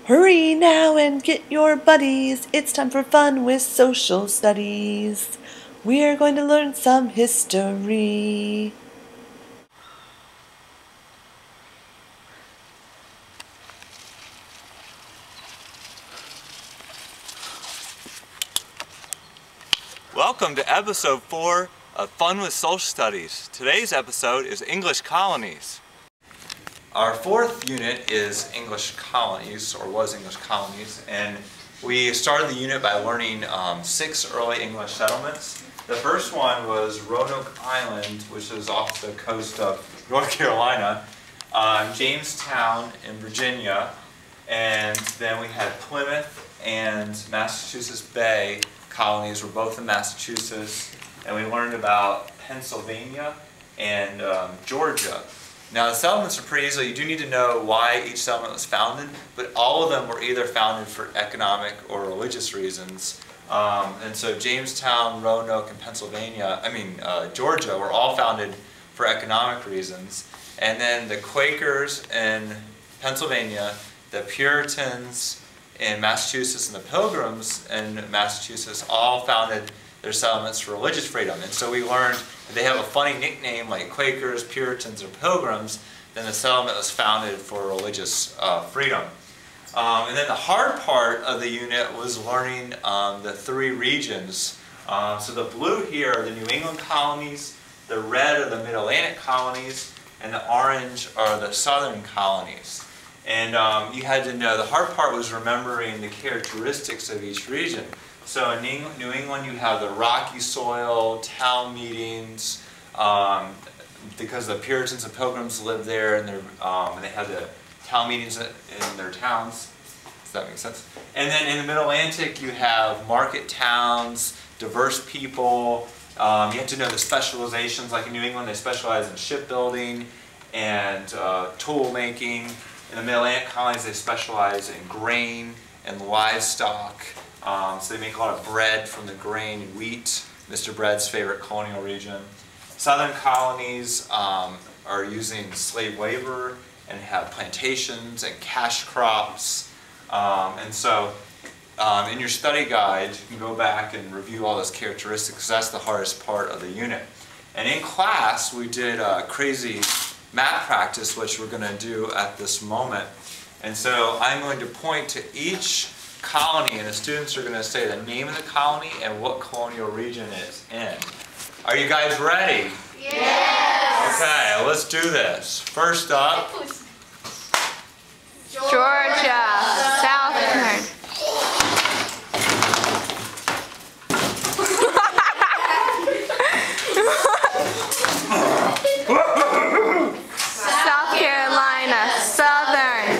Hurry now and get your buddies. It's time for fun with social studies. We're going to learn some history. Welcome to episode 4 of Fun with Social Studies. Today's episode is English Colonies. Our fourth unit is English Colonies, or was English Colonies, and we started the unit by learning 6 early English settlements. The first one was Roanoke Island, which is off the coast of North Carolina, Jamestown in Virginia, and then we had Plymouth and Massachusetts Bay colonies were both in Massachusetts, and we learned about Pennsylvania and Georgia. Now the settlements are pretty easy. You do need to know why each settlement was founded, but all of them were either founded for economic or religious reasons. And so Jamestown, Roanoke, and Georgia were all founded for economic reasons. And then the Quakers in Pennsylvania, the Puritans in Massachusetts, and the Pilgrims in Massachusetts all founded their settlements for religious freedom. And so we learned that they have a funny nickname like Quakers, Puritans, or Pilgrims. Then the settlement was founded for religious freedom. And then the hard part of the unit was learning the 3 regions. So the blue here are the New England colonies, the red are the Mid-Atlantic colonies, and the orange are the southern colonies. And you had to know, the hard part was remembering the characteristics of each region. So in New England you have the rocky soil, town meetings, because the Puritans and Pilgrims lived there, and they had the town meetings in their towns. Does that make sense? And then in the Mid-Atlantic you have market towns, diverse people. You have to know the specializations. Like in New England they specialize in shipbuilding and tool making. In the Mid-Atlantic colonies they specialize in grain and livestock. So they make a lot of bread from the grain and wheat, Mr. Bread's favorite colonial region. Southern colonies are using slave labor and have plantations and cash crops. And so in your study guide you can go back and review all those characteristics. That's the hardest part of the unit. And in class we did a crazy map practice, which we're going to do at this moment. And so I'm going to point to each colony, and the students are going to say the name of the colony and what colonial region it's in. Are you guys ready? Yes! Okay, let's do this. First up, Georgia, Southern. South Carolina, Southern.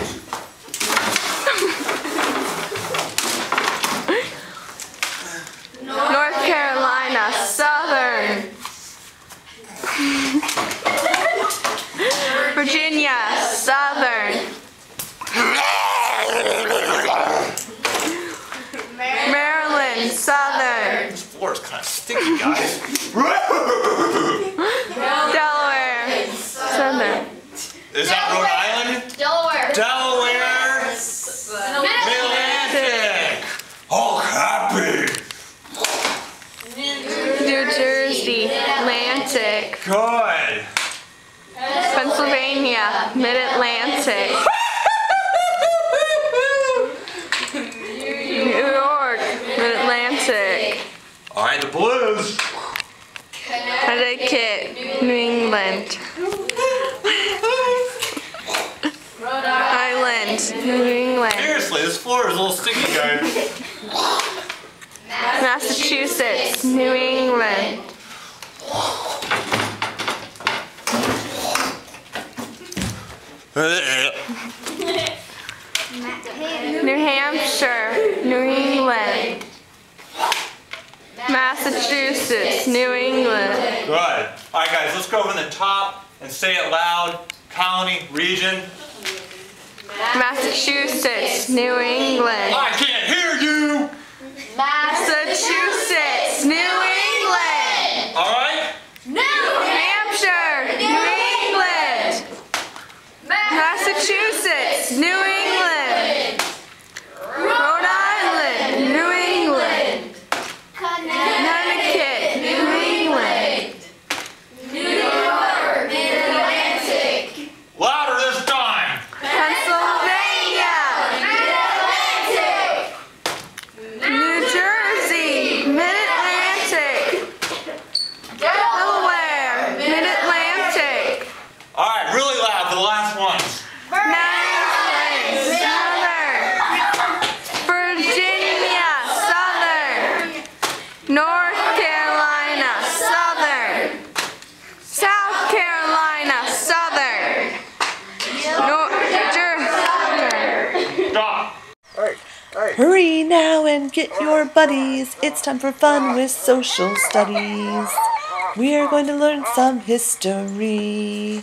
North Carolina, Southern. Virginia, Southern. Maryland, Southern. this floor is kind of sticky, guys. Delaware, Southern. Is that Rhode Island? Delaware. Delaware. Mid-Atlantic. Oh, happy. New Jersey, Atlantic. Good. Pennsylvania, Mid-Atlantic. New York, Mid-Atlantic. All right, the blues. Connecticut, New England. Island, New England. Seriously, this floor is a little sticky, guys. Massachusetts, New England. New Hampshire, New England. Massachusetts, New England. Good. All right, guys, let's go from the top and say it loud. Colony, region. Massachusetts, New England. I can't hear you. Massachusetts, New England. All right. New Hampshire, New England. Massachusetts, New England. Maryland, Southern. Virginia, Southern. North Carolina, Southern. South Carolina, Southern. Stop. Hurry now and get your buddies. It's time for fun with social studies. We're going to learn some history.